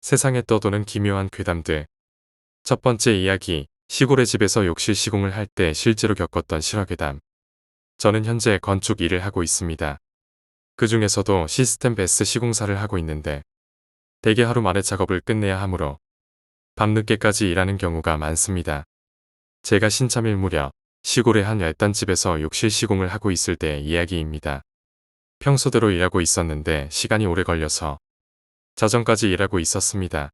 세상에 떠도는 기묘한 괴담들. 첫 번째 이야기, 시골의 집에서 욕실 시공을 할 때 실제로 겪었던 실화괴담. 저는 현재 건축 일을 하고 있습니다. 그 중에서도 시스템 베스 시공사를 하고 있는데 대개 하루 만에 작업을 끝내야 하므로 밤늦게까지 일하는 경우가 많습니다. 제가 신참일 무렵 시골의 한 외딴 집에서 욕실 시공을 하고 있을 때의 이야기입니다. 평소대로 일하고 있었는데 시간이 오래 걸려서 자정까지 일하고 있었습니다.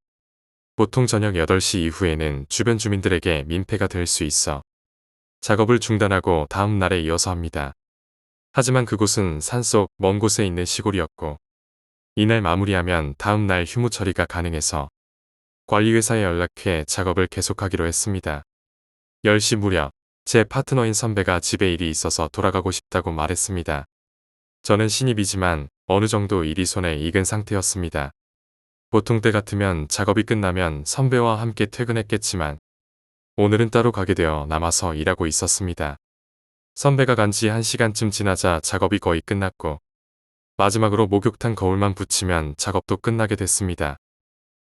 보통 저녁 8시 이후에는 주변 주민들에게 민폐가 될 수 있어 작업을 중단하고 다음 날에 이어서 합니다. 하지만 그곳은 산속 먼 곳에 있는 시골이었고 이날 마무리하면 다음 날 휴무 처리가 가능해서 관리회사에 연락해 작업을 계속하기로 했습니다. 10시 무렵 제 파트너인 선배가 집에 일이 있어서 돌아가고 싶다고 말했습니다. 저는 신입이지만 어느 정도 일이 손에 익은 상태였습니다. 보통 때 같으면 작업이 끝나면 선배와 함께 퇴근했겠지만 오늘은 따로 가게 되어 남아서 일하고 있었습니다. 선배가 간 지 1시간쯤 지나자 작업이 거의 끝났고 마지막으로 목욕탕 거울만 붙이면 작업도 끝나게 됐습니다.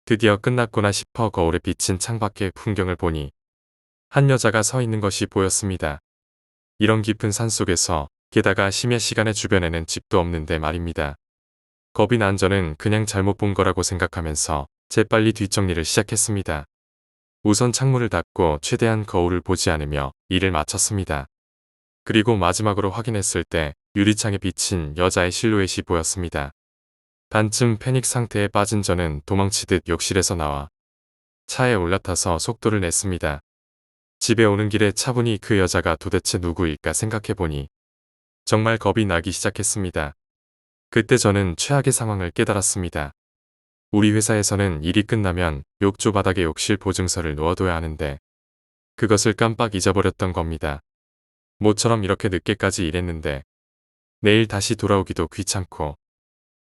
드디어 끝났구나 싶어 거울에 비친 창밖의 풍경을 보니 한 여자가 서 있는 것이 보였습니다. 이런 깊은 산속에서 게다가 심야 시간에 주변에는 집도 없는데 말입니다. 겁이 난 저는 그냥 잘못 본 거라고 생각하면서 재빨리 뒷정리를 시작했습니다. 우선 창문을 닫고 최대한 거울을 보지 않으며 일을 마쳤습니다. 그리고 마지막으로 확인했을 때 유리창에 비친 여자의 실루엣이 보였습니다. 반쯤 패닉 상태에 빠진 저는 도망치듯 욕실에서 나와 차에 올라타서 속도를 냈습니다. 집에 오는 길에 차분히 그 여자가 도대체 누구일까 생각해보니 정말 겁이 나기 시작했습니다. 그때 저는 최악의 상황을 깨달았습니다. 우리 회사에서는 일이 끝나면 욕조 바닥에 욕실 보증서를 놓아둬야 하는데 그것을 깜빡 잊어버렸던 겁니다. 모처럼 이렇게 늦게까지 일했는데 내일 다시 돌아오기도 귀찮고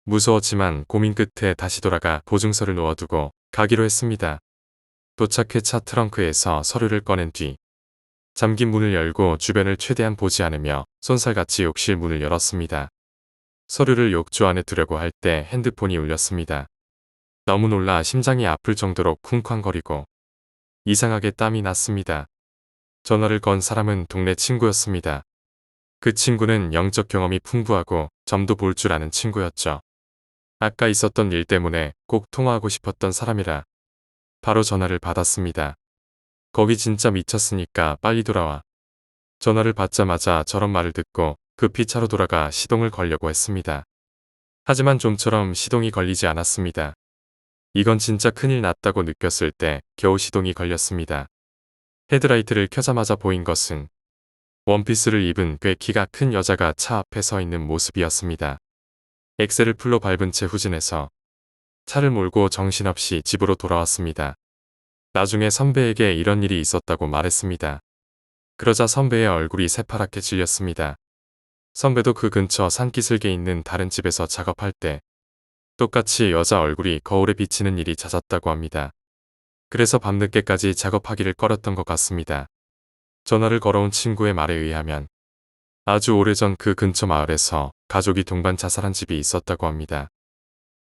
무서웠지만 고민 끝에 다시 돌아가 보증서를 놓아두고 가기로 했습니다. 도착해 차 트렁크에서 서류를 꺼낸 뒤 잠긴 문을 열고 주변을 최대한 보지 않으며 쏜살같이 욕실 문을 열었습니다. 서류를 욕조 안에 두려고 할 때 핸드폰이 울렸습니다. 너무 놀라 심장이 아플 정도로 쿵쾅거리고 이상하게 땀이 났습니다. 전화를 건 사람은 동네 친구였습니다. 그 친구는 영적 경험이 풍부하고 점도 볼 줄 아는 친구였죠. 아까 있었던 일 때문에 꼭 통화하고 싶었던 사람이라 바로 전화를 받았습니다. 거기 진짜 미쳤으니까 빨리 돌아와. 전화를 받자마자 저런 말을 듣고 급히 차로 돌아가 시동을 걸려고 했습니다. 하지만 좀처럼 시동이 걸리지 않았습니다. 이건 진짜 큰일 났다고 느꼈을 때 겨우 시동이 걸렸습니다. 헤드라이트를 켜자마자 보인 것은 원피스를 입은 꽤 키가 큰 여자가 차 앞에 서 있는 모습이었습니다. 엑셀을 풀로 밟은 채 후진해서 차를 몰고 정신없이 집으로 돌아왔습니다. 나중에 선배에게 이런 일이 있었다고 말했습니다. 그러자 선배의 얼굴이 새파랗게 질렸습니다. 선배도 그 근처 산기슭에 있는 다른 집에서 작업할 때 똑같이 여자 얼굴이 거울에 비치는 일이 잦았다고 합니다. 그래서 밤늦게까지 작업하기를 꺼렸던 것 같습니다. 전화를 걸어온 친구의 말에 의하면 아주 오래전 그 근처 마을에서 가족이 동반 자살한 집이 있었다고 합니다.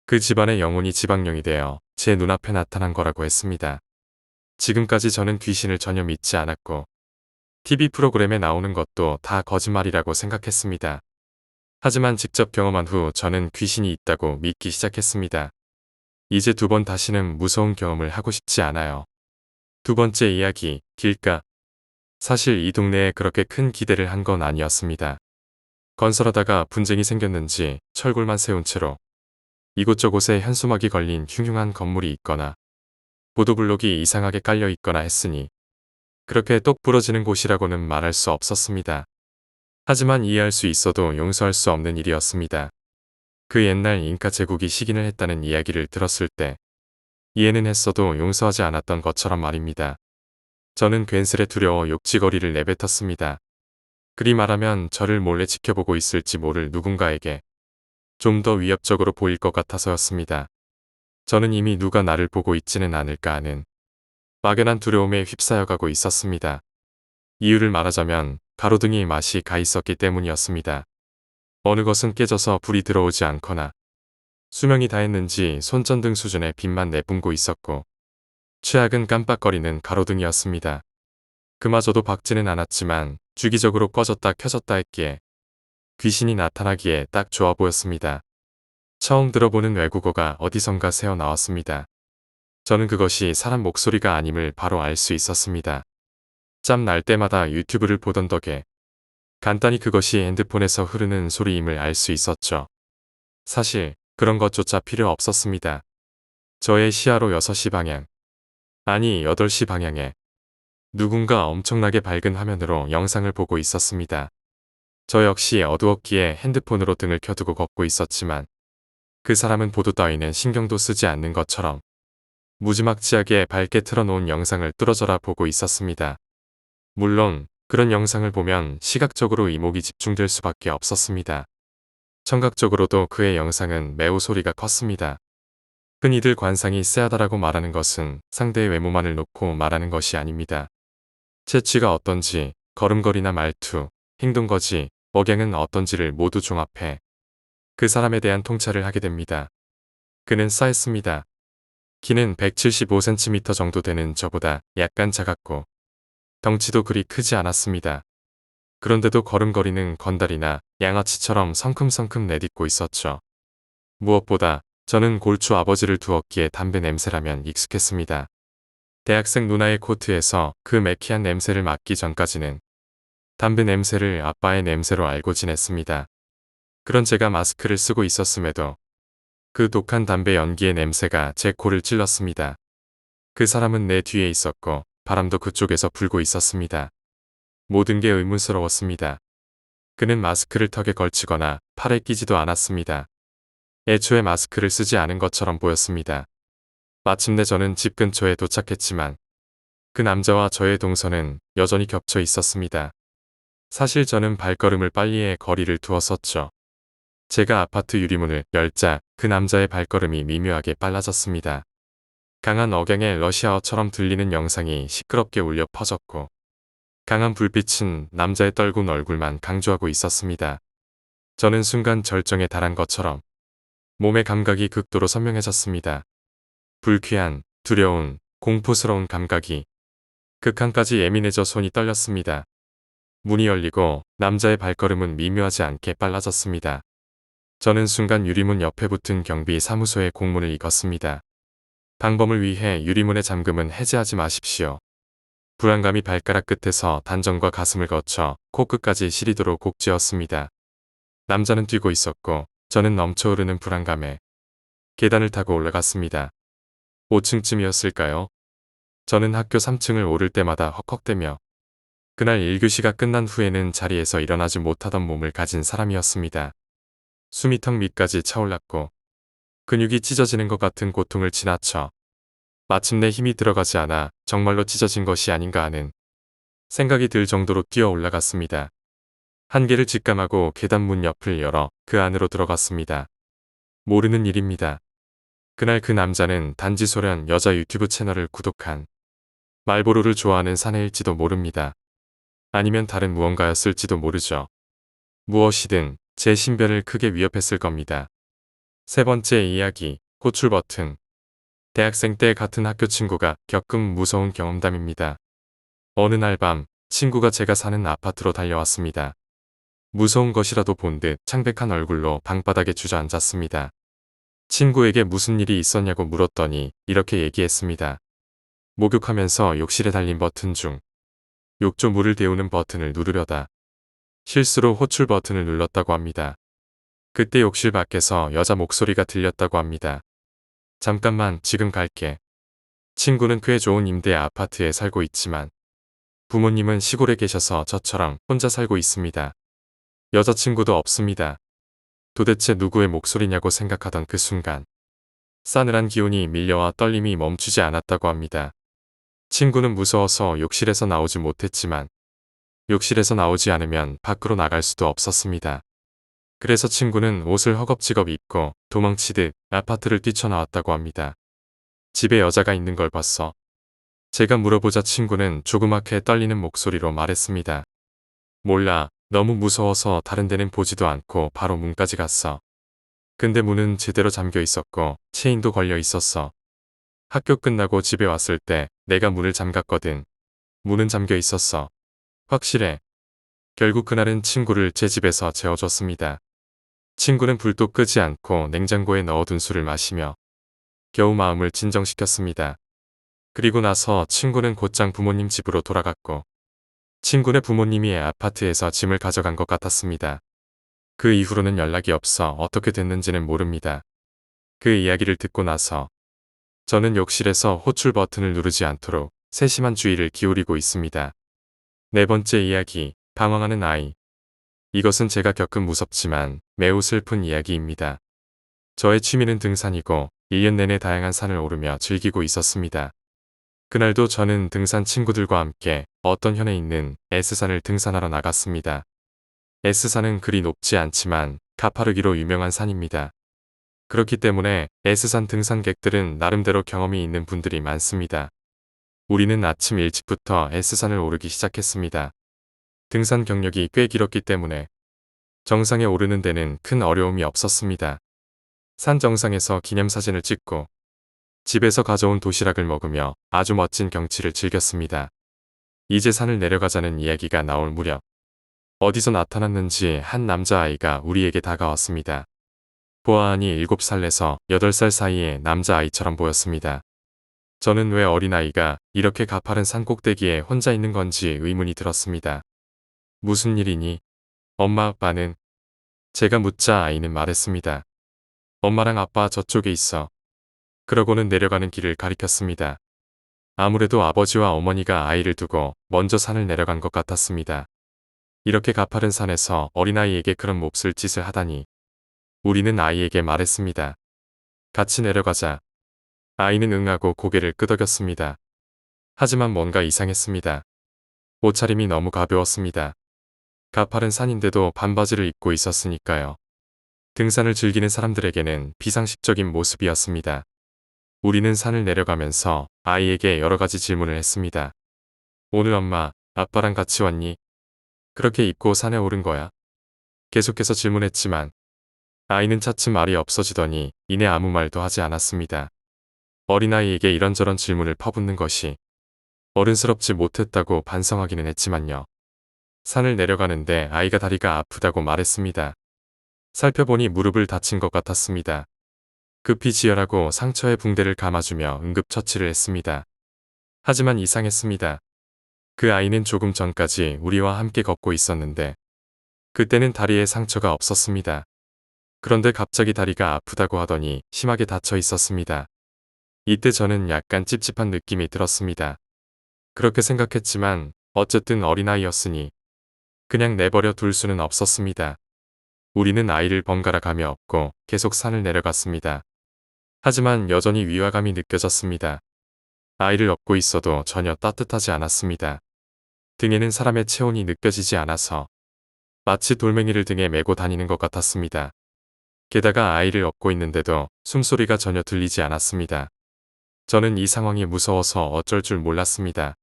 그 집안의 영혼이 지방령이 되어 제 눈앞에 나타난 거라고 했습니다. 지금까지 저는 귀신을 전혀 믿지 않았고 TV 프로그램에 나오는 것도 다 거짓말이라고 생각했습니다. 하지만 직접 경험한 후 저는 귀신이 있다고 믿기 시작했습니다. 이제 두 번 다시는 무서운 경험을 하고 싶지 않아요. 두 번째 이야기, 길가. 사실 이 동네에 그렇게 큰 기대를 한 건 아니었습니다. 건설하다가 분쟁이 생겼는지 철골만 세운 채로 이곳저곳에 현수막이 걸린 흉흉한 건물이 있거나 보도블록이 이상하게 깔려 있거나 했으니 그렇게 똑 부러지는 곳이라고는 말할 수 없었습니다. 하지만 이해할 수 있어도 용서할 수 없는 일이었습니다. 그 옛날 잉카 제국이 식인을 했다는 이야기를 들었을 때 이해는 했어도 용서하지 않았던 것처럼 말입니다. 저는 괜스레 두려워 욕지거리를 내뱉었습니다. 그리 말하면 저를 몰래 지켜보고 있을지 모를 누군가에게 좀 더 위협적으로 보일 것 같아서였습니다. 저는 이미 누가 나를 보고 있지는 않을까 하는 막연한 두려움에 휩싸여가고 있었습니다. 이유를 말하자면 가로등이 맛이 가 있었기 때문이었습니다. 어느 것은 깨져서 불이 들어오지 않거나 수명이 다했는지 손전등 수준의 빛만 내뿜고 있었고 최악은 깜빡거리는 가로등이었습니다. 그마저도 밝지는 않았지만 주기적으로 꺼졌다 켜졌다 했기에 귀신이 나타나기에 딱 좋아 보였습니다. 처음 들어보는 외국어가 어디선가 새어 나왔습니다. 저는 그것이 사람 목소리가 아님을 바로 알 수 있었습니다. 짬 날 때마다 유튜브를 보던 덕에 간단히 그것이 핸드폰에서 흐르는 소리임을 알 수 있었죠. 사실 그런 것조차 필요 없었습니다. 저의 시야로 6시 방향, 아니 8시 방향에 누군가 엄청나게 밝은 화면으로 영상을 보고 있었습니다. 저 역시 어두웠기에 핸드폰으로 등을 켜두고 걷고 있었지만 그 사람은 보도 따위는 신경도 쓰지 않는 것처럼 무지막지하게 밝게 틀어놓은 영상을 뚫어져라 보고 있었습니다. 물론 그런 영상을 보면 시각적으로 이목이 집중될 수밖에 없었습니다. 청각적으로도 그의 영상은 매우 소리가 컸습니다. 흔히들 관상이 쎄하다라고 말하는 것은 상대의 외모만을 놓고 말하는 것이 아닙니다. 체취가 어떤지, 걸음걸이나 말투, 행동거지, 억양은 어떤지를 모두 종합해 그 사람에 대한 통찰을 하게 됩니다. 그는 싸했습니다. 키는 175cm 정도 되는 저보다 약간 작았고 덩치도 그리 크지 않았습니다. 그런데도 걸음걸이는 건달이나 양아치처럼 성큼성큼 내딛고 있었죠. 무엇보다 저는 골초 아버지를 두었기에 담배 냄새라면 익숙했습니다. 대학생 누나의 코트에서 그 매키한 냄새를 맡기 전까지는 담배 냄새를 아빠의 냄새로 알고 지냈습니다. 그런 제가 마스크를 쓰고 있었음에도 그 독한 담배 연기의 냄새가 제 코를 찔렀습니다. 그 사람은 내 뒤에 있었고 바람도 그쪽에서 불고 있었습니다. 모든 게 의문스러웠습니다. 그는 마스크를 턱에 걸치거나 팔에 끼지도 않았습니다. 애초에 마스크를 쓰지 않은 것처럼 보였습니다. 마침내 저는 집 근처에 도착했지만 그 남자와 저의 동선은 여전히 겹쳐 있었습니다. 사실 저는 발걸음을 빨리해 거리를 두었었죠. 제가 아파트 유리문을 열자 그 남자의 발걸음이 미묘하게 빨라졌습니다. 강한 억양의 러시아어처럼 들리는 영상이 시끄럽게 울려 퍼졌고 강한 불빛은 남자의 떨군 얼굴만 강조하고 있었습니다. 저는 순간 절정에 달한 것처럼 몸의 감각이 극도로 선명해졌습니다. 불쾌한, 두려운, 공포스러운 감각이 극한까지 예민해져 손이 떨렸습니다. 문이 열리고 남자의 발걸음은 미묘하지 않게 빨라졌습니다. 저는 순간 유리문 옆에 붙은 경비 사무소의 공문을 읽었습니다. 방범을 위해 유리문의 잠금은 해제하지 마십시오. 불안감이 발가락 끝에서 단정과 가슴을 거쳐 코끝까지 시리도록 곡지었습니다. 남자는 뛰고 있었고 저는 넘쳐흐르는 불안감에 계단을 타고 올라갔습니다. 5층쯤이었을까요? 저는 학교 3층을 오를 때마다 헉헉대며 그날 1교시가 끝난 후에는 자리에서 일어나지 못하던 몸을 가진 사람이었습니다. 숨이 턱 밑까지 차올랐고 근육이 찢어지는 것 같은 고통을 지나쳐 마침내 힘이 들어가지 않아 정말로 찢어진 것이 아닌가 하는 생각이 들 정도로 뛰어 올라갔습니다. 한계를 직감하고 계단 문 옆을 열어 그 안으로 들어갔습니다. 모르는 일입니다. 그날 그 남자는 단지 소련 여자 유튜브 채널을 구독한 말보로를 좋아하는 사내일지도 모릅니다. 아니면 다른 무언가였을지도 모르죠. 무엇이든 제 신변을 크게 위협했을 겁니다. 세 번째 이야기, 호출 버튼. 대학생 때 같은 학교 친구가 겪은 무서운 경험담입니다. 어느 날 밤 친구가 제가 사는 아파트로 달려왔습니다. 무서운 것이라도 본 듯 창백한 얼굴로 방바닥에 주저앉았습니다. 친구에게 무슨 일이 있었냐고 물었더니 이렇게 얘기했습니다. 목욕하면서 욕실에 달린 버튼 중 욕조 물을 데우는 버튼을 누르려다 실수로 호출 버튼을 눌렀다고 합니다. 그때 욕실 밖에서 여자 목소리가 들렸다고 합니다. 잠깐만 지금 갈게. 친구는 꽤 좋은 임대 아파트에 살고 있지만 부모님은 시골에 계셔서 저처럼 혼자 살고 있습니다. 여자친구도 없습니다. 도대체 누구의 목소리냐고 생각하던 그 순간 싸늘한 기운이 밀려와 떨림이 멈추지 않았다고 합니다. 친구는 무서워서 욕실에서 나오지 못했지만 욕실에서 나오지 않으면 밖으로 나갈 수도 없었습니다. 그래서 친구는 옷을 허겁지겁 입고 도망치듯 아파트를 뛰쳐나왔다고 합니다. 집에 여자가 있는 걸 봤어. 제가 물어보자 친구는 조그맣게 떨리는 목소리로 말했습니다. 몰라. 너무 무서워서 다른 데는 보지도 않고 바로 문까지 갔어. 근데 문은 제대로 잠겨 있었고 체인도 걸려 있었어. 학교 끝나고 집에 왔을 때 내가 문을 잠갔거든. 문은 잠겨 있었어. 확실해. 결국 그날은 친구를 제 집에서 재워줬습니다. 친구는 불도 끄지 않고 냉장고에 넣어둔 술을 마시며 겨우 마음을 진정시켰습니다. 그리고 나서 친구는 곧장 부모님 집으로 돌아갔고 친구네 부모님이 아파트에서 짐을 가져간 것 같았습니다. 그 이후로는 연락이 없어 어떻게 됐는지는 모릅니다. 그 이야기를 듣고 나서 저는 욕실에서 호출 버튼을 누르지 않도록 세심한 주의를 기울이고 있습니다. 네 번째 이야기, 방황하는 아이. 이것은 제가 겪은 무섭지만 매우 슬픈 이야기입니다. 저의 취미는 등산이고 1년 내내 다양한 산을 오르며 즐기고 있었습니다. 그날도 저는 등산 친구들과 함께 어떤 현에 있는 S산을 등산하러 나갔습니다. S산은 그리 높지 않지만 가파르기로 유명한 산입니다. 그렇기 때문에 S산 등산객들은 나름대로 경험이 있는 분들이 많습니다. 우리는 아침 일찍부터 S산을 오르기 시작했습니다. 등산 경력이 꽤 길었기 때문에 정상에 오르는 데는 큰 어려움이 없었습니다. 산 정상에서 기념사진을 찍고 집에서 가져온 도시락을 먹으며 아주 멋진 경치를 즐겼습니다. 이제 산을 내려가자는 이야기가 나올 무렵 어디서 나타났는지 한 남자아이가 우리에게 다가왔습니다. 보아하니 7살에서 8살 사이의 남자아이처럼 보였습니다. 저는 왜 어린아이가 이렇게 가파른 산 꼭대기에 혼자 있는 건지 의문이 들었습니다. 무슨 일이니? 엄마 아빠는? 제가 묻자 아이는 말했습니다. 엄마랑 아빠 저쪽에 있어. 그러고는 내려가는 길을 가리켰습니다. 아무래도 아버지와 어머니가 아이를 두고 먼저 산을 내려간 것 같았습니다. 이렇게 가파른 산에서 어린아이에게 그런 몹쓸 짓을 하다니. 우리는 아이에게 말했습니다. 같이 내려가자. 아이는 응하고 고개를 끄덕였습니다. 하지만 뭔가 이상했습니다. 옷차림이 너무 가벼웠습니다. 가파른 산인데도 반바지를 입고 있었으니까요. 등산을 즐기는 사람들에게는 비상식적인 모습이었습니다. 우리는 산을 내려가면서 아이에게 여러 가지 질문을 했습니다. 오늘 엄마, 아빠랑 같이 왔니? 그렇게 입고 산에 오른 거야? 계속해서 질문했지만 아이는 차츰 말이 없어지더니 이내 아무 말도 하지 않았습니다. 어린아이에게 이런저런 질문을 퍼붓는 것이 어른스럽지 못했다고 반성하기는 했지만요. 산을 내려가는데 아이가 다리가 아프다고 말했습니다. 살펴보니 무릎을 다친 것 같았습니다. 급히 지혈하고 상처에 붕대를 감아주며 응급처치를 했습니다. 하지만 이상했습니다. 그 아이는 조금 전까지 우리와 함께 걷고 있었는데 그때는 다리에 상처가 없었습니다. 그런데 갑자기 다리가 아프다고 하더니 심하게 다쳐 있었습니다. 이때 저는 약간 찝찝한 느낌이 들었습니다. 그렇게 생각했지만 어쨌든 어린아이였으니 그냥 내버려 둘 수는 없었습니다. 우리는 아이를 번갈아 가며 업고 계속 산을 내려갔습니다. 하지만 여전히 위화감이 느껴졌습니다. 아이를 업고 있어도 전혀 따뜻하지 않았습니다. 등에는 사람의 체온이 느껴지지 않아서 마치 돌멩이를 등에 메고 다니는 것 같았습니다. 게다가 아이를 업고 있는데도 숨소리가 전혀 들리지 않았습니다. 저는 이 상황이 무서워서 어쩔 줄 몰랐습니다.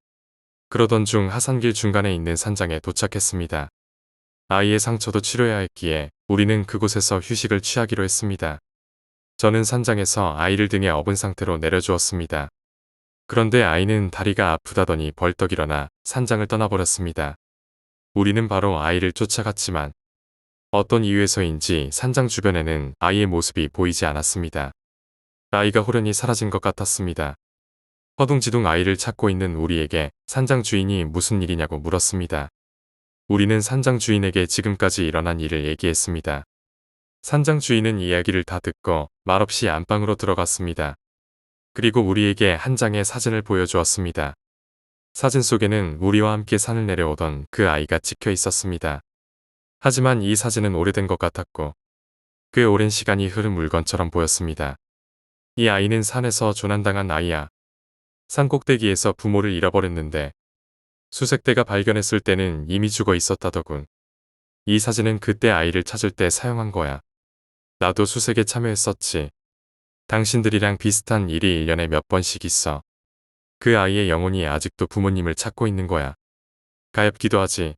그러던 중 하산길 중간에 있는 산장에 도착했습니다. 아이의 상처도 치료해야 했기에 우리는 그곳에서 휴식을 취하기로 했습니다. 저는 산장에서 아이를 등에 업은 상태로 내려주었습니다. 그런데 아이는 다리가 아프다더니 벌떡 일어나 산장을 떠나버렸습니다. 우리는 바로 아이를 쫓아갔지만 어떤 이유에서인지 산장 주변에는 아이의 모습이 보이지 않았습니다. 아이가 호련히 사라진 것 같았습니다. 허둥지둥 아이를 찾고 있는 우리에게 산장 주인이 무슨 일이냐고 물었습니다. 우리는 산장 주인에게 지금까지 일어난 일을 얘기했습니다. 산장 주인은 이야기를 다 듣고 말없이 안방으로 들어갔습니다. 그리고 우리에게 한 장의 사진을 보여주었습니다. 사진 속에는 우리와 함께 산을 내려오던 그 아이가 찍혀 있었습니다. 하지만 이 사진은 오래된 것 같았고 꽤 오랜 시간이 흐른 물건처럼 보였습니다. 이 아이는 산에서 조난당한 아이야. 산 꼭대기에서 부모를 잃어버렸는데 수색대가 발견했을 때는 이미 죽어 있었다더군. 이 사진은 그때 아이를 찾을 때 사용한 거야. 나도 수색에 참여했었지. 당신들이랑 비슷한 일이 1년에 몇 번씩 있어. 그 아이의 영혼이 아직도 부모님을 찾고 있는 거야. 가엾기도 하지.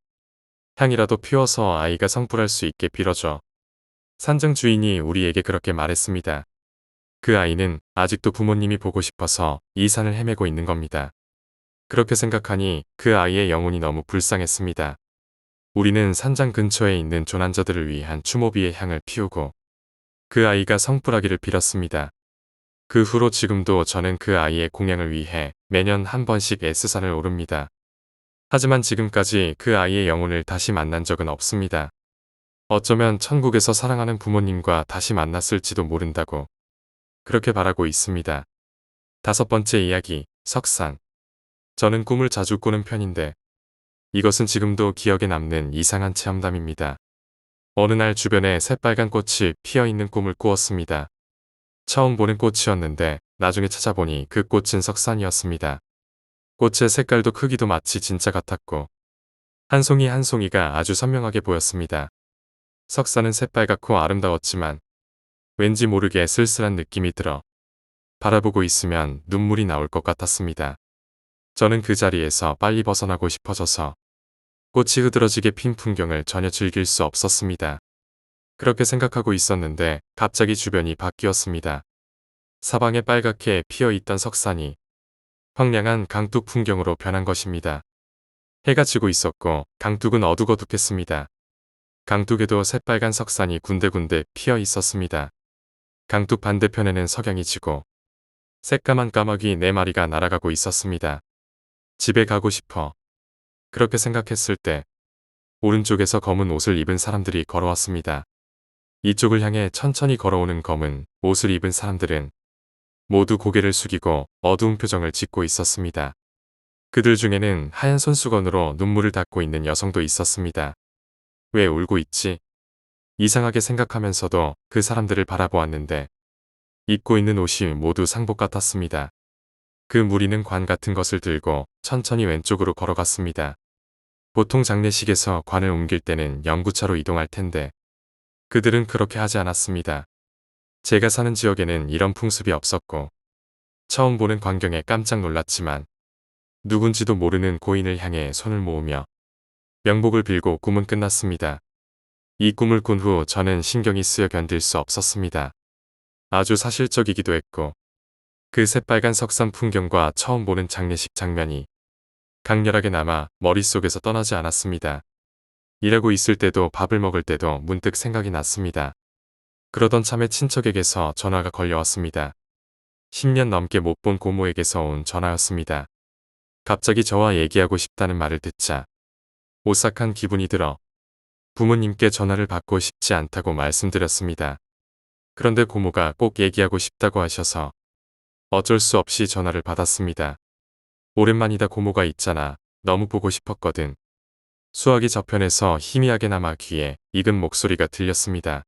향이라도 피워서 아이가 성불할 수 있게 빌어줘. 산장 주인이 우리에게 그렇게 말했습니다. 그 아이는 아직도 부모님이 보고 싶어서 이 산을 헤매고 있는 겁니다. 그렇게 생각하니 그 아이의 영혼이 너무 불쌍했습니다. 우리는 산장 근처에 있는 조난자들을 위한 추모비의 향을 피우고 그 아이가 성불하기를 빌었습니다. 그 후로 지금도 저는 그 아이의 공양을 위해 매년 한 번씩 S산을 오릅니다. 하지만 지금까지 그 아이의 영혼을 다시 만난 적은 없습니다. 어쩌면 천국에서 사랑하는 부모님과 다시 만났을지도 모른다고 그렇게 바라고 있습니다. 5번째 이야기, 석산. 저는 꿈을 자주 꾸는 편인데 이것은 지금도 기억에 남는 이상한 체험담입니다. 어느 날 주변에 새빨간 꽃이 피어있는 꿈을 꾸었습니다. 처음 보는 꽃이었는데 나중에 찾아보니 그 꽃은 석산이었습니다. 꽃의 색깔도 크기도 마치 진짜 같았고 한 송이 한 송이가 아주 선명하게 보였습니다. 석산은 새빨갛고 아름다웠지만 왠지 모르게 쓸쓸한 느낌이 들어 바라보고 있으면 눈물이 나올 것 같았습니다. 저는 그 자리에서 빨리 벗어나고 싶어져서 꽃이 흐드러지게 핀 풍경을 전혀 즐길 수 없었습니다. 그렇게 생각하고 있었는데 갑자기 주변이 바뀌었습니다. 사방에 빨갛게 피어있던 석산이 황량한 강둑 풍경으로 변한 것입니다. 해가 지고 있었고 강둑은 어둑어둑했습니다. 강둑에도 새빨간 석산이 군데군데 피어 있었습니다. 강둑 반대편에는 석양이 지고 새까만 까마귀 4마리가 날아가고 있었습니다. 집에 가고 싶어. 그렇게 생각했을 때 오른쪽에서 검은 옷을 입은 사람들이 걸어왔습니다. 이쪽을 향해 천천히 걸어오는 검은 옷을 입은 사람들은 모두 고개를 숙이고 어두운 표정을 짓고 있었습니다. 그들 중에는 하얀 손수건으로 눈물을 닦고 있는 여성도 있었습니다. 왜 울고 있지? 이상하게 생각하면서도 그 사람들을 바라보았는데 입고 있는 옷이 모두 상복 같았습니다. 그 무리는 관 같은 것을 들고 천천히 왼쪽으로 걸어갔습니다. 보통 장례식에서 관을 옮길 때는 연구차로 이동할 텐데 그들은 그렇게 하지 않았습니다. 제가 사는 지역에는 이런 풍습이 없었고 처음 보는 광경에 깜짝 놀랐지만 누군지도 모르는 고인을 향해 손을 모으며 명복을 빌고 꿈은 끝났습니다. 이 꿈을 꾼 후 저는 신경이 쓰여 견딜 수 없었습니다. 아주 사실적이기도 했고 그 새빨간 석산 풍경과 처음 보는 장례식 장면이 강렬하게 남아 머릿속에서 떠나지 않았습니다. 일하고 있을 때도 밥을 먹을 때도 문득 생각이 났습니다. 그러던 참에 친척에게서 전화가 걸려왔습니다. 10년 넘게 못 본 고모에게서 온 전화였습니다. 갑자기 저와 얘기하고 싶다는 말을 듣자 오싹한 기분이 들어 부모님께 전화를 받고 싶지 않다고 말씀드렸습니다. 그런데 고모가 꼭 얘기하고 싶다고 하셔서 어쩔 수 없이 전화를 받았습니다. 오랜만이다 고모가 있잖아. 너무 보고 싶었거든. 수화기 저편에서 희미하게 남아 귀에 익은 목소리가 들렸습니다.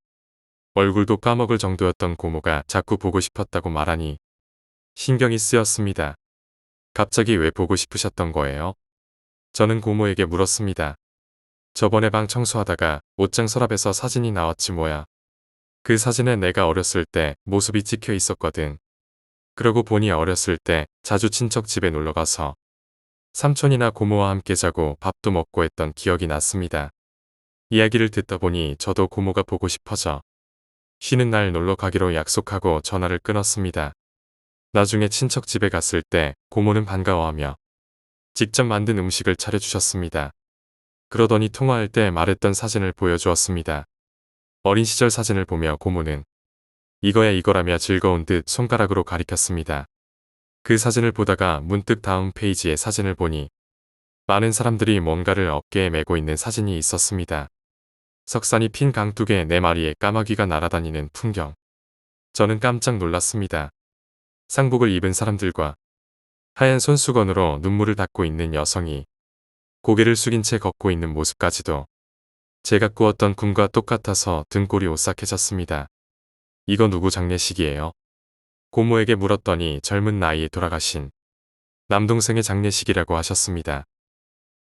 얼굴도 까먹을 정도였던 고모가 자꾸 보고 싶었다고 말하니 신경이 쓰였습니다. 갑자기 왜 보고 싶으셨던 거예요? 저는 고모에게 물었습니다. 저번에 방 청소하다가 옷장 서랍에서 사진이 나왔지 뭐야. 그 사진에 내가 어렸을 때 모습이 찍혀 있었거든. 그러고 보니 어렸을 때 자주 친척 집에 놀러가서 삼촌이나 고모와 함께 자고 밥도 먹고 했던 기억이 났습니다. 이야기를 듣다 보니 저도 고모가 보고 싶어져 쉬는 날 놀러 가기로 약속하고 전화를 끊었습니다. 나중에 친척 집에 갔을 때 고모는 반가워하며 직접 만든 음식을 차려주셨습니다. 그러더니 통화할 때 말했던 사진을 보여주었습니다. 어린 시절 사진을 보며 고모는 이거야 이거라며 즐거운 듯 손가락으로 가리켰습니다. 그 사진을 보다가 문득 다음 페이지의 사진을 보니 많은 사람들이 뭔가를 어깨에 메고 있는 사진이 있었습니다. 석산이 핀 강둑에 4마리의 까마귀가 날아다니는 풍경. 저는 깜짝 놀랐습니다. 상복을 입은 사람들과 하얀 손수건으로 눈물을 닦고 있는 여성이 고개를 숙인 채 걷고 있는 모습까지도 제가 꾸었던 꿈과 똑같아서 등골이 오싹해졌습니다. 이거 누구 장례식이에요? 고모에게 물었더니 젊은 나이에 돌아가신 남동생의 장례식이라고 하셨습니다.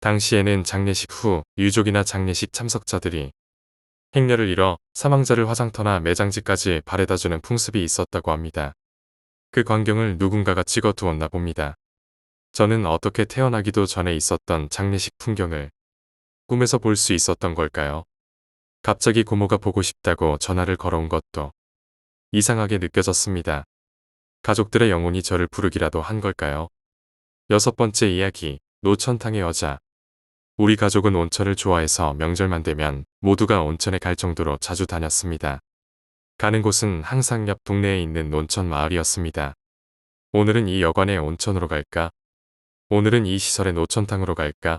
당시에는 장례식 후 유족이나 장례식 참석자들이 행렬을 이뤄 사망자를 화장터나 매장지까지 바래다주는 풍습이 있었다고 합니다. 그 광경을 누군가가 찍어 두었나 봅니다. 저는 어떻게 태어나기도 전에 있었던 장례식 풍경을 꿈에서 볼 수 있었던 걸까요? 갑자기 고모가 보고 싶다고 전화를 걸어온 것도 이상하게 느껴졌습니다. 가족들의 영혼이 저를 부르기라도 한 걸까요? 6번째 이야기, 노천탕의 여자. 우리 가족은 온천을 좋아해서 명절만 되면 모두가 온천에 갈 정도로 자주 다녔습니다. 가는 곳은 항상 옆 동네에 있는 온천 마을이었습니다. 오늘은 이 여관의 온천으로 갈까? 오늘은 이 시설의 노천탕으로 갈까?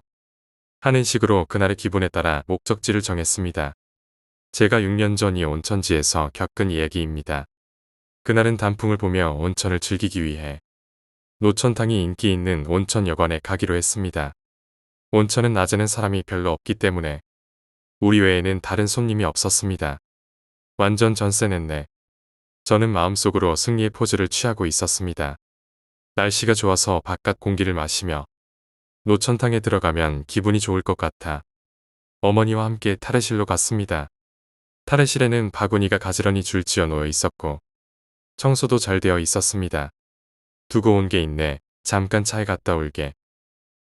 하는 식으로 그날의 기분에 따라 목적지를 정했습니다. 제가 6년 전 이 온천지에서 겪은 이야기입니다. 그날은 단풍을 보며 온천을 즐기기 위해 노천탕이 인기 있는 온천 여관에 가기로 했습니다. 온천은 낮에는 사람이 별로 없기 때문에 우리 외에는 다른 손님이 없었습니다. 완전 전세냈네. 저는 마음속으로 승리의 포즈를 취하고 있었습니다. 날씨가 좋아서 바깥 공기를 마시며 노천탕에 들어가면 기분이 좋을 것 같아 어머니와 함께 탈의실로 갔습니다. 탈의실에는 바구니가 가지런히 줄지어 놓여 있었고 청소도 잘 되어 있었습니다. 두고 온 게 있네. 잠깐 차에 갔다 올게.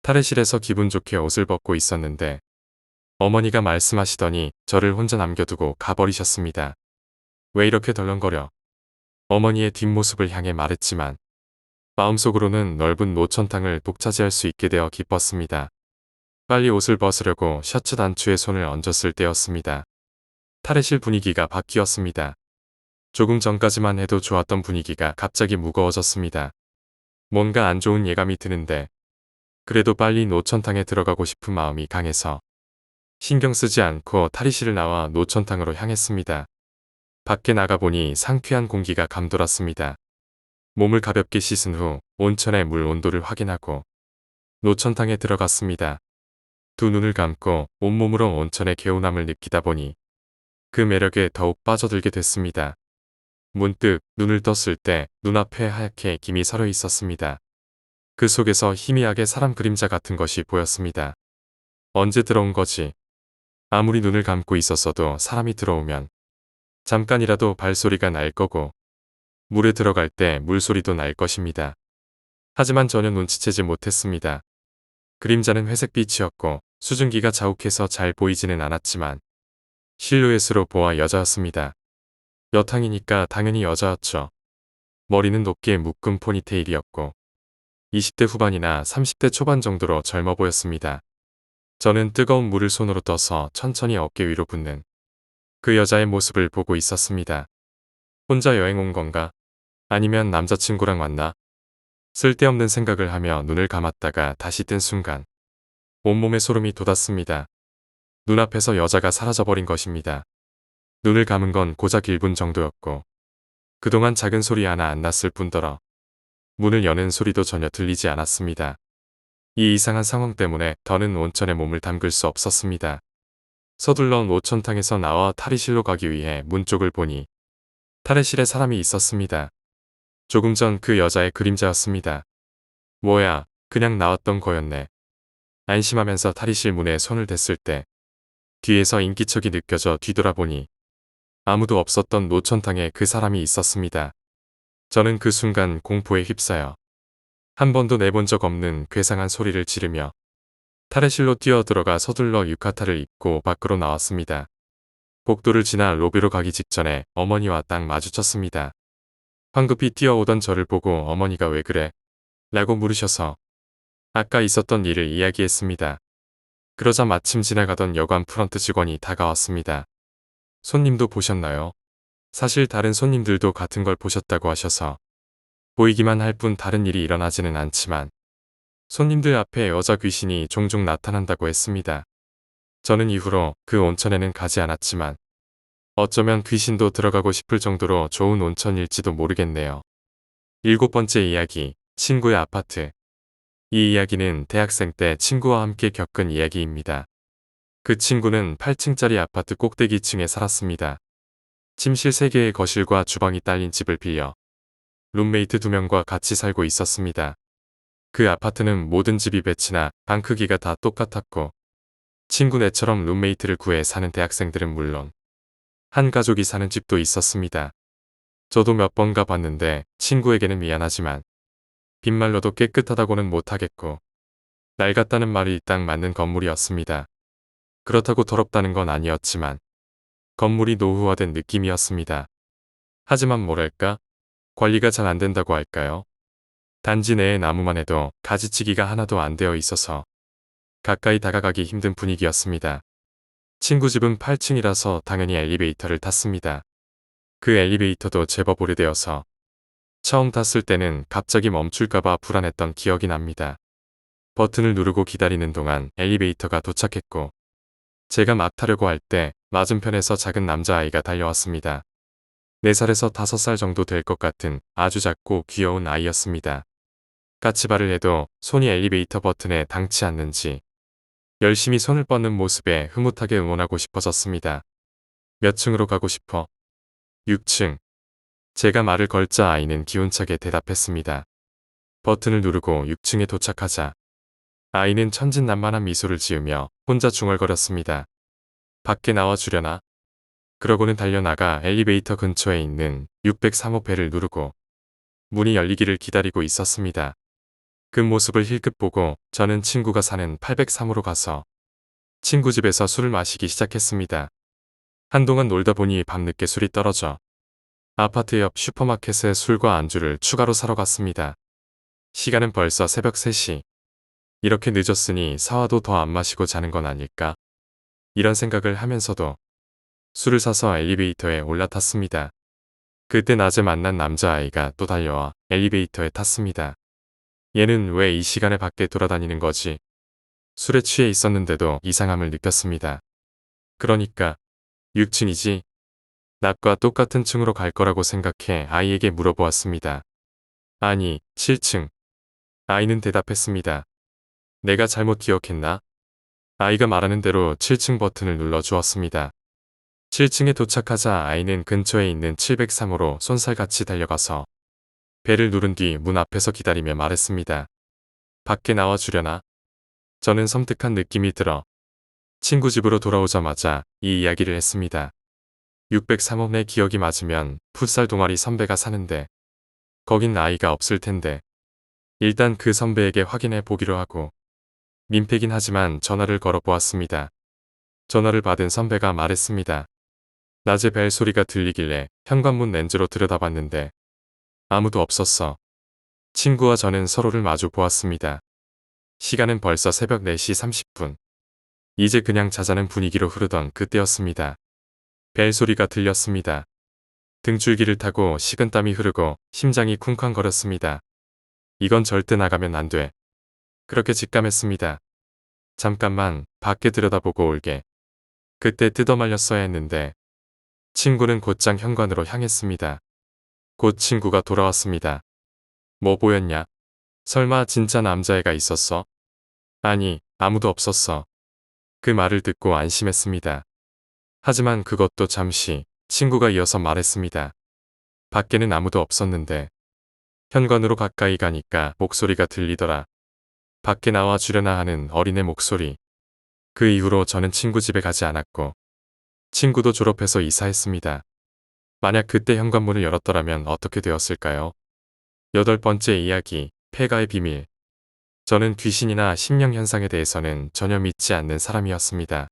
탈의실에서 기분 좋게 옷을 벗고 있었는데 어머니가 말씀하시더니 저를 혼자 남겨두고 가버리셨습니다. 왜 이렇게 덜렁거려? 어머니의 뒷모습을 향해 말했지만 마음속으로는 넓은 노천탕을 독차지할 수 있게 되어 기뻤습니다. 빨리 옷을 벗으려고 셔츠 단추에 손을 얹었을 때였습니다. 탈의실 분위기가 바뀌었습니다. 조금 전까지만 해도 좋았던 분위기가 갑자기 무거워졌습니다. 뭔가 안 좋은 예감이 드는데 그래도 빨리 노천탕에 들어가고 싶은 마음이 강해서 신경 쓰지 않고 탈의실을 나와 노천탕으로 향했습니다. 밖에 나가보니 상쾌한 공기가 감돌았습니다. 몸을 가볍게 씻은 후 온천의 물 온도를 확인하고 노천탕에 들어갔습니다. 두 눈을 감고 온몸으로 온천의 개운함을 느끼다 보니 그 매력에 더욱 빠져들게 됐습니다. 문득 눈을 떴을 때 눈앞에 하얗게 김이 서려 있었습니다. 그 속에서 희미하게 사람 그림자 같은 것이 보였습니다. 언제 들어온 거지? 아무리 눈을 감고 있었어도 사람이 들어오면 잠깐이라도 발소리가 날 거고 물에 들어갈 때 물소리도 날 것입니다. 하지만 전혀 눈치채지 못했습니다. 그림자는 회색빛이었고 수증기가 자욱해서 잘 보이지는 않았지만 실루엣으로 보아 여자였습니다. 여탕이니까 당연히 여자였죠. 머리는 높게 묶은 포니테일이었고 20대 후반이나 30대 초반 정도로 젊어 보였습니다. 저는 뜨거운 물을 손으로 떠서 천천히 어깨 위로 붓는 그 여자의 모습을 보고 있었습니다. 혼자 여행 온 건가? 아니면 남자친구랑 왔나? 쓸데없는 생각을 하며 눈을 감았다가 다시 뜬 순간 온몸에 소름이 돋았습니다. 눈앞에서 여자가 사라져버린 것입니다. 눈을 감은 건 고작 1분 정도였고 그동안 작은 소리 하나 안 났을 뿐더러 문을 여는 소리도 전혀 들리지 않았습니다. 이 이상한 상황 때문에 더는 온천에 몸을 담글 수 없었습니다. 서둘러 노천탕에서 나와 탈의실로 가기 위해 문 쪽을 보니 탈의실에 사람이 있었습니다. 조금 전 그 여자의 그림자였습니다. 뭐야, 그냥 나왔던 거였네. 안심하면서 탈의실 문에 손을 댔을 때 뒤에서 인기척이 느껴져 뒤돌아보니 아무도 없었던 노천탕에 그 사람이 있었습니다. 저는 그 순간 공포에 휩싸여 한 번도 내본 적 없는 괴상한 소리를 지르며 탈의실로 뛰어들어가 서둘러 유카타를 입고 밖으로 나왔습니다. 복도를 지나 로비로 가기 직전에 어머니와 딱 마주쳤습니다. 황급히 뛰어오던 저를 보고 어머니가 왜 그래? 라고 물으셔서 아까 있었던 일을 이야기했습니다. 그러자 마침 지나가던 여관 프런트 직원이 다가왔습니다. 손님도 보셨나요? 사실 다른 손님들도 같은 걸 보셨다고 하셔서 보이기만 할 뿐 다른 일이 일어나지는 않지만 손님들 앞에 여자 귀신이 종종 나타난다고 했습니다. 저는 이후로 그 온천에는 가지 않았지만 어쩌면 귀신도 들어가고 싶을 정도로 좋은 온천일지도 모르겠네요. 7번째 이야기, 친구의 아파트. 이 이야기는 대학생 때 친구와 함께 겪은 이야기입니다. 그 친구는 8층짜리 아파트 꼭대기층에 살았습니다. 침실 3개의 거실과 주방이 딸린 집을 빌려 룸메이트 2명과 같이 살고 있었습니다. 그 아파트는 모든 집이 배치나 방 크기가 다 똑같았고 친구네처럼 룸메이트를 구해 사는 대학생들은 물론 한 가족이 사는 집도 있었습니다. 저도 몇 번 가봤는데 친구에게는 미안하지만 빈말로도 깨끗하다고는 못하겠고 낡았다는 말이 딱 맞는 건물이었습니다. 그렇다고 더럽다는 건 아니었지만 건물이 노후화된 느낌이었습니다. 하지만 뭐랄까? 관리가 잘 안 된다고 할까요? 단지 내의 나무만 해도 가지치기가 하나도 안 되어 있어서 가까이 다가가기 힘든 분위기였습니다. 친구 집은 8층이라서 당연히 엘리베이터를 탔습니다. 그 엘리베이터도 제법 오래되어서 처음 탔을 때는 갑자기 멈출까봐 불안했던 기억이 납니다. 버튼을 누르고 기다리는 동안 엘리베이터가 도착했고 제가 막 타려고 할 때 맞은편에서 작은 남자아이가 달려왔습니다. 4살에서 5살 정도 될 것 같은 아주 작고 귀여운 아이였습니다. 까치발을 해도 손이 엘리베이터 버튼에 닿지 않는지 열심히 손을 뻗는 모습에 흐뭇하게 응원하고 싶어졌습니다. 몇 층으로 가고 싶어? 6층. 제가 말을 걸자 아이는 기운차게 대답했습니다. 버튼을 누르고 6층에 도착하자 아이는 천진난만한 미소를 지으며 혼자 중얼거렸습니다. 밖에 나와주려나? 그러고는 달려나가 엘리베이터 근처에 있는 603호 벨을 누르고 문이 열리기를 기다리고 있었습니다. 그 모습을 힐끗 보고 저는 친구가 사는 803호로 가서 친구 집에서 술을 마시기 시작했습니다. 한동안 놀다 보니 밤늦게 술이 떨어져 아파트 옆 슈퍼마켓에 술과 안주를 추가로 사러 갔습니다. 시간은 벌써 새벽 3시. 이렇게 늦었으니 사와도 더 안 마시고 자는 건 아닐까? 이런 생각을 하면서도 술을 사서 엘리베이터에 올라탔습니다. 그때 낮에 만난 남자아이가 또 달려와 엘리베이터에 탔습니다. 얘는 왜 이 시간에 밖에 돌아다니는 거지? 술에 취해 있었는데도 이상함을 느꼈습니다. 그러니까 6층이지? 낮과 똑같은 층으로 갈 거라고 생각해 아이에게 물어보았습니다. 아니, 7층. 아이는 대답했습니다. 내가 잘못 기억했나? 아이가 말하는 대로 7층 버튼을 눌러 주었습니다. 7층에 도착하자 아이는 근처에 있는 703호로 쏜살같이 달려가서 벨을 누른 뒤 문 앞에서 기다리며 말했습니다. 밖에 나와주려나? 저는 섬뜩한 느낌이 들어 친구 집으로 돌아오자마자 이 이야기를 했습니다. 603호 내 기억이 맞으면 풋살 동아리 선배가 사는데 거긴 아이가 없을 텐데 일단 그 선배에게 확인해 보기로 하고 민폐긴 하지만 전화를 걸어보았습니다. 전화를 받은 선배가 말했습니다. 낮에 벨 소리가 들리길래 현관문 렌즈로 들여다봤는데 아무도 없었어. 친구와 저는 서로를 마주 보았습니다. 시간은 벌써 새벽 4시 30분. 이제 그냥 자자는 분위기로 흐르던 그때였습니다. 벨 소리가 들렸습니다. 등줄기를 타고 식은땀이 흐르고 심장이 쿵쾅거렸습니다. 이건 절대 나가면 안 돼. 그렇게 직감했습니다. 잠깐만 밖에 들여다보고 올게. 그때 뜯어말렸어야 했는데 친구는 곧장 현관으로 향했습니다. 곧 친구가 돌아왔습니다. 뭐 보였냐? 설마 진짜 남자애가 있었어? 아니, 아무도 없었어. 그 말을 듣고 안심했습니다. 하지만 그것도 잠시 친구가 이어서 말했습니다. 밖에는 아무도 없었는데 현관으로 가까이 가니까 목소리가 들리더라. 밖에 나와 주려나 하는 어린애 목소리. 그 이후로 저는 친구 집에 가지 않았고 친구도 졸업해서 이사했습니다. 만약 그때 현관문을 열었더라면 어떻게 되었을까요? 8번째 이야기, 폐가의 비밀. 저는 귀신이나 심령현상에 대해서는 전혀 믿지 않는 사람이었습니다.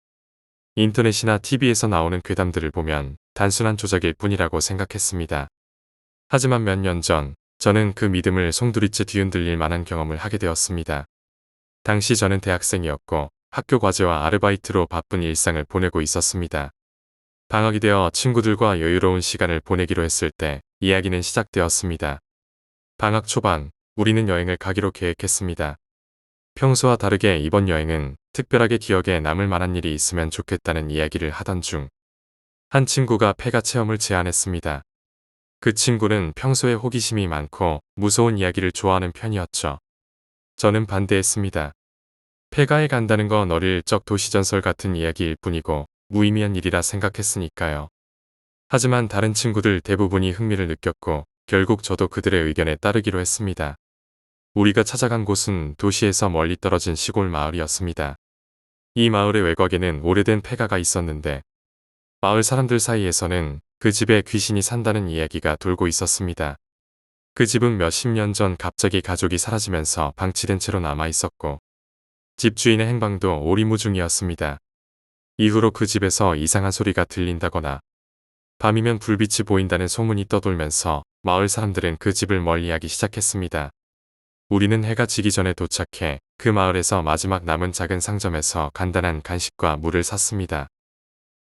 인터넷이나 TV에서 나오는 괴담들을 보면 단순한 조작일 뿐이라고 생각했습니다. 하지만 몇 년 전, 저는 그 믿음을 송두리째 뒤흔들릴 만한 경험을 하게 되었습니다. 당시 저는 대학생이었고 학교 과제와 아르바이트로 바쁜 일상을 보내고 있었습니다. 방학이 되어 친구들과 여유로운 시간을 보내기로 했을 때 이야기는 시작되었습니다. 방학 초반, 우리는 여행을 가기로 계획했습니다. 평소와 다르게 이번 여행은 특별하게 기억에 남을 만한 일이 있으면 좋겠다는 이야기를 하던 중 한 친구가 폐가 체험을 제안했습니다. 그 친구는 평소에 호기심이 많고 무서운 이야기를 좋아하는 편이었죠. 저는 반대했습니다. 폐가에 간다는 건 어릴 적 도시전설 같은 이야기일 뿐이고 무의미한 일이라 생각했으니까요. 하지만 다른 친구들 대부분이 흥미를 느꼈고 결국 저도 그들의 의견에 따르기로 했습니다. 우리가 찾아간 곳은 도시에서 멀리 떨어진 시골 마을이었습니다. 이 마을의 외곽에는 오래된 폐가가 있었는데 마을 사람들 사이에서는 그 집에 귀신이 산다는 이야기가 돌고 있었습니다. 그 집은 몇십 년 전 갑자기 가족이 사라지면서 방치된 채로 남아 있었고 집주인의 행방도 오리무중이었습니다. 이후로 그 집에서 이상한 소리가 들린다거나 밤이면 불빛이 보인다는 소문이 떠돌면서 마을 사람들은 그 집을 멀리하기 시작했습니다. 우리는 해가 지기 전에 도착해 그 마을에서 마지막 남은 작은 상점에서 간단한 간식과 물을 샀습니다.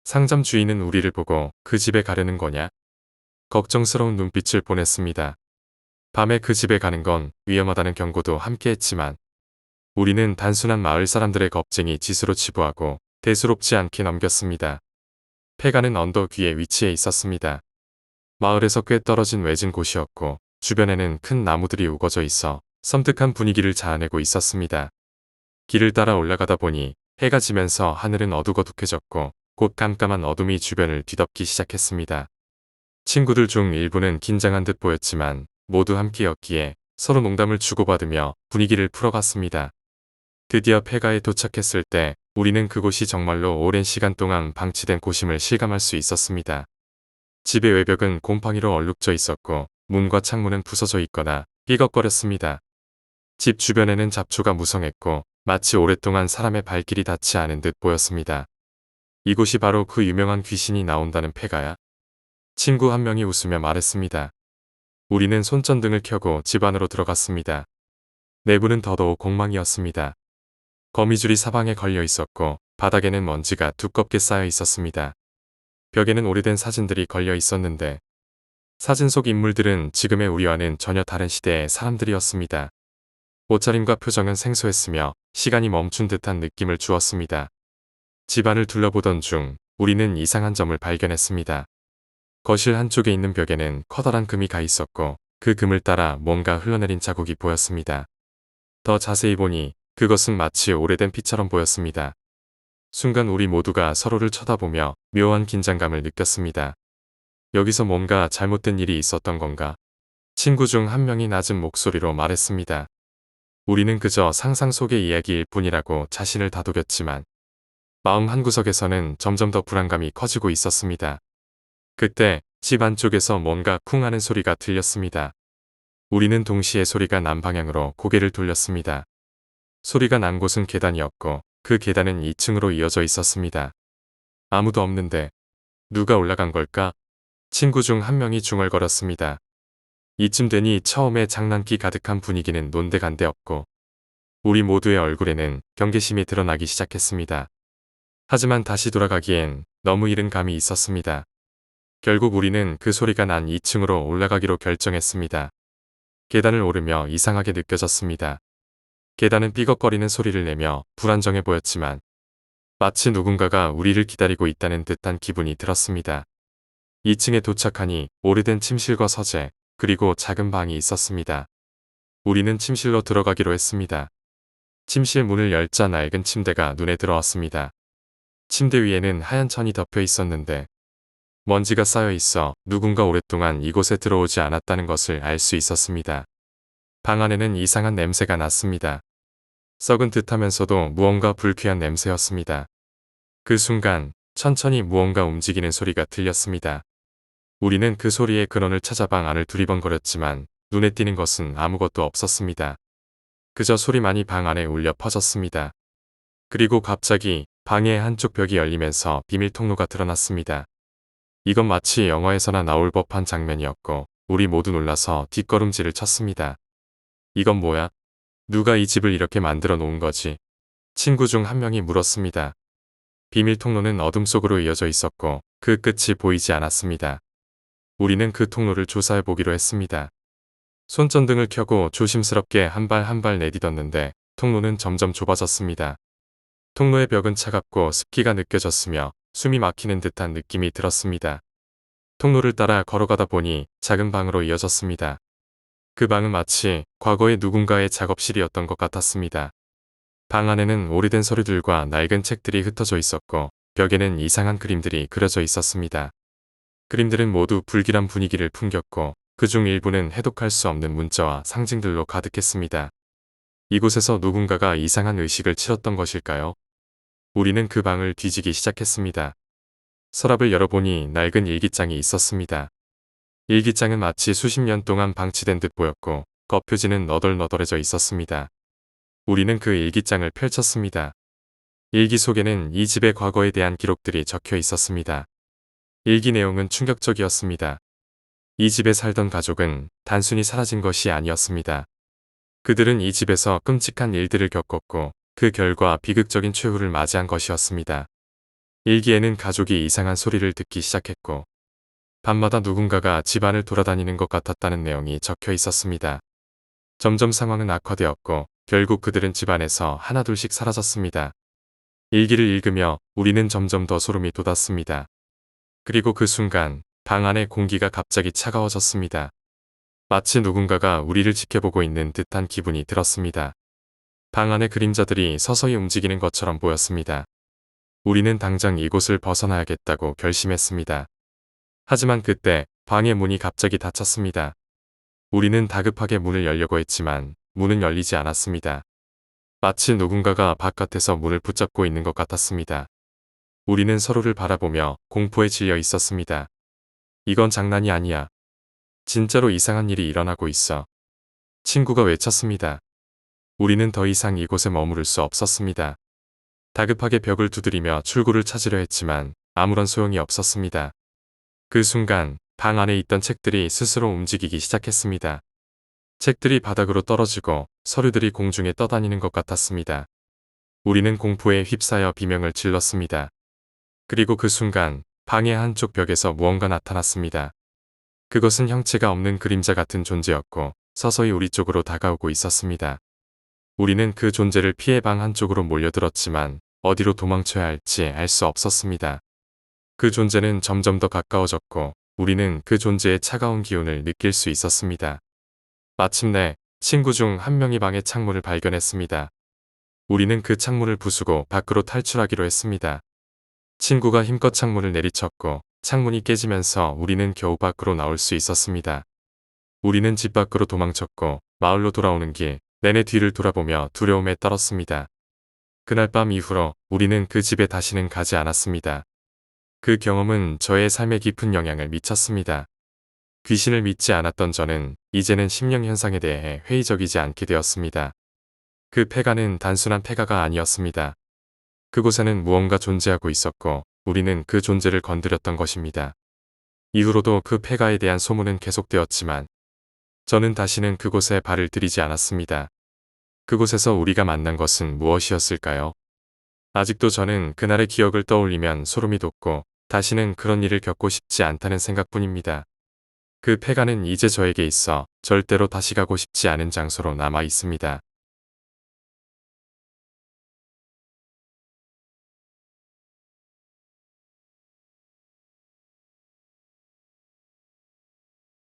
상점 주인은 우리를 보고 그 집에 가려는 거냐? 걱정스러운 눈빛을 보냈습니다. 밤에 그 집에 가는 건 위험하다는 경고도 함께했지만 우리는 단순한 마을 사람들의 겁쟁이 짓으로 치부하고 대수롭지 않게 넘겼습니다. 폐가는 언덕 위에 위치해 있었습니다. 마을에서 꽤 떨어진 외진 곳이었고 주변에는 큰 나무들이 우거져 있어 섬뜩한 분위기를 자아내고 있었습니다. 길을 따라 올라가다 보니 해가 지면서 하늘은 어둑어둑해졌고 곧 깜깜한 어둠이 주변을 뒤덮기 시작했습니다. 친구들 중 일부는 긴장한 듯 보였지만 모두 함께였기에 서로 농담을 주고받으며 분위기를 풀어갔습니다. 드디어 폐가에 도착했을 때 우리는 그곳이 정말로 오랜 시간 동안 방치된 곳임을 실감할 수 있었습니다. 집의 외벽은 곰팡이로 얼룩져 있었고 문과 창문은 부서져 있거나 삐걱거렸습니다. 집 주변에는 잡초가 무성했고 마치 오랫동안 사람의 발길이 닿지 않은 듯 보였습니다. 이곳이 바로 그 유명한 귀신이 나온다는 폐가야? 친구 한 명이 웃으며 말했습니다. 우리는 손전등을 켜고 집 안으로 들어갔습니다. 내부는 더더욱 엉망이었습니다. 거미줄이 사방에 걸려 있었고 바닥에는 먼지가 두껍게 쌓여 있었습니다. 벽에는 오래된 사진들이 걸려 있었는데 사진 속 인물들은 지금의 우리와는 전혀 다른 시대의 사람들이었습니다. 옷차림과 표정은 생소했으며 시간이 멈춘 듯한 느낌을 주었습니다. 집안을 둘러보던 중 우리는 이상한 점을 발견했습니다. 거실 한쪽에 있는 벽에는 커다란 금이 가 있었고 그 금을 따라 뭔가 흘러내린 자국이 보였습니다. 더 자세히 보니 그것은 마치 오래된 피처럼 보였습니다. 순간 우리 모두가 서로를 쳐다보며 묘한 긴장감을 느꼈습니다. 여기서 뭔가 잘못된 일이 있었던 건가? 친구 중 한 명이 낮은 목소리로 말했습니다. 우리는 그저 상상 속의 이야기일 뿐이라고 자신을 다독였지만 마음 한구석에서는 점점 더 불안감이 커지고 있었습니다. 그때 집 안쪽에서 뭔가 쿵 하는 소리가 들렸습니다. 우리는 동시에 소리가 난 방향으로 고개를 돌렸습니다. 소리가 난 곳은 계단이었고 그 계단은 2층으로 이어져 있었습니다. 아무도 없는데 누가 올라간 걸까? 친구 중 한 명이 중얼거렸습니다. 이쯤 되니 처음에 장난기 가득한 분위기는 논데간데없고 우리 모두의 얼굴에는 경계심이 드러나기 시작했습니다. 하지만 다시 돌아가기엔 너무 이른 감이 있었습니다. 결국 우리는 그 소리가 난 2층으로 올라가기로 결정했습니다. 계단을 오르며 이상하게 느껴졌습니다. 계단은 삐걱거리는 소리를 내며 불안정해 보였지만 마치 누군가가 우리를 기다리고 있다는 듯한 기분이 들었습니다. 2층에 도착하니 오래된 침실과 서재 그리고 작은 방이 있었습니다. 우리는 침실로 들어가기로 했습니다. 침실 문을 열자 낡은 침대가 눈에 들어왔습니다. 침대 위에는 하얀 천이 덮여 있었는데 먼지가 쌓여 있어 누군가 오랫동안 이곳에 들어오지 않았다는 것을 알 수 있었습니다. 방 안에는 이상한 냄새가 났습니다. 썩은 듯하면서도 무언가 불쾌한 냄새였습니다. 그 순간 천천히 무언가 움직이는 소리가 들렸습니다. 우리는 그 소리의 근원을 찾아 방 안을 두리번거렸지만 눈에 띄는 것은 아무것도 없었습니다. 그저 소리만이 방 안에 울려 퍼졌습니다. 그리고 갑자기 방의 한쪽 벽이 열리면서 비밀 통로가 드러났습니다. 이건 마치 영화에서나 나올 법한 장면이었고 우리 모두 놀라서 뒷걸음질을 쳤습니다. 이건 뭐야? 누가 이 집을 이렇게 만들어 놓은 거지? 친구 중 한 명이 물었습니다. 비밀 통로는 어둠 속으로 이어져 있었고 그 끝이 보이지 않았습니다. 우리는 그 통로를 조사해 보기로 했습니다. 손전등을 켜고 조심스럽게 한 발 한 발 내딛었는데 통로는 점점 좁아졌습니다. 통로의 벽은 차갑고 습기가 느껴졌으며 숨이 막히는 듯한 느낌이 들었습니다. 통로를 따라 걸어가다 보니 작은 방으로 이어졌습니다. 그 방은 마치 과거의 누군가의 작업실이었던 것 같았습니다. 방 안에는 오래된 서류들과 낡은 책들이 흩어져 있었고 벽에는 이상한 그림들이 그려져 있었습니다. 그림들은 모두 불길한 분위기를 풍겼고 그중 일부는 해독할 수 없는 문자와 상징들로 가득했습니다. 이곳에서 누군가가 이상한 의식을 치렀던 것일까요? 우리는 그 방을 뒤지기 시작했습니다. 서랍을 열어보니 낡은 일기장이 있었습니다. 일기장은 마치 수십 년 동안 방치된 듯 보였고 겉표지는 너덜너덜해져 있었습니다. 우리는 그 일기장을 펼쳤습니다. 일기 속에는 이 집의 과거에 대한 기록들이 적혀 있었습니다. 일기 내용은 충격적이었습니다. 이 집에 살던 가족은 단순히 사라진 것이 아니었습니다. 그들은 이 집에서 끔찍한 일들을 겪었고 그 결과 비극적인 최후를 맞이한 것이었습니다. 일기에는 가족이 이상한 소리를 듣기 시작했고 밤마다 누군가가 집안을 돌아다니는 것 같았다는 내용이 적혀 있었습니다. 점점 상황은 악화되었고 결국 그들은 집안에서 하나둘씩 사라졌습니다. 일기를 읽으며 우리는 점점 더 소름이 돋았습니다. 그리고 그 순간 방 안의 공기가 갑자기 차가워졌습니다. 마치 누군가가 우리를 지켜보고 있는 듯한 기분이 들었습니다. 방 안의 그림자들이 서서히 움직이는 것처럼 보였습니다. 우리는 당장 이곳을 벗어나야겠다고 결심했습니다. 하지만 그때 방의 문이 갑자기 닫혔습니다. 우리는 다급하게 문을 열려고 했지만 문은 열리지 않았습니다. 마치 누군가가 바깥에서 문을 붙잡고 있는 것 같았습니다. 우리는 서로를 바라보며 공포에 질려 있었습니다. 이건 장난이 아니야. 진짜로 이상한 일이 일어나고 있어. 친구가 외쳤습니다. 우리는 더 이상 이곳에 머무를 수 없었습니다. 다급하게 벽을 두드리며 출구를 찾으려 했지만 아무런 소용이 없었습니다. 그 순간 방 안에 있던 책들이 스스로 움직이기 시작했습니다. 책들이 바닥으로 떨어지고 서류들이 공중에 떠다니는 것 같았습니다. 우리는 공포에 휩싸여 비명을 질렀습니다. 그리고 그 순간 방의 한쪽 벽에서 무언가 나타났습니다. 그것은 형체가 없는 그림자 같은 존재였고 서서히 우리 쪽으로 다가오고 있었습니다. 우리는 그 존재를 피해 방 한쪽으로 몰려들었지만 어디로 도망쳐야 할지 알 수 없었습니다. 그 존재는 점점 더 가까워졌고 우리는 그 존재의 차가운 기운을 느낄 수 있었습니다. 마침내 친구 중 한 명이 방의 창문을 발견했습니다. 우리는 그 창문을 부수고 밖으로 탈출하기로 했습니다. 친구가 힘껏 창문을 내리쳤고 창문이 깨지면서 우리는 겨우 밖으로 나올 수 있었습니다. 우리는 집 밖으로 도망쳤고 마을로 돌아오는 길 내내 뒤를 돌아보며 두려움에 떨었습니다. 그날 밤 이후로 우리는 그 집에 다시는 가지 않았습니다. 그 경험은 저의 삶에 깊은 영향을 미쳤습니다. 귀신을 믿지 않았던 저는 이제는 심령현상에 대해 회의적이지 않게 되었습니다. 그 폐가는 단순한 폐가가 아니었습니다. 그곳에는 무언가 존재하고 있었고 우리는 그 존재를 건드렸던 것입니다. 이후로도 그 폐가에 대한 소문은 계속되었지만 저는 다시는 그곳에 발을 들이지 않았습니다. 그곳에서 우리가 만난 것은 무엇이었을까요? 아직도 저는 그날의 기억을 떠올리면 소름이 돋고 다시는 그런 일을 겪고 싶지 않다는 생각뿐입니다. 그 폐가는 이제 저에게 있어 절대로 다시 가고 싶지 않은 장소로 남아 있습니다.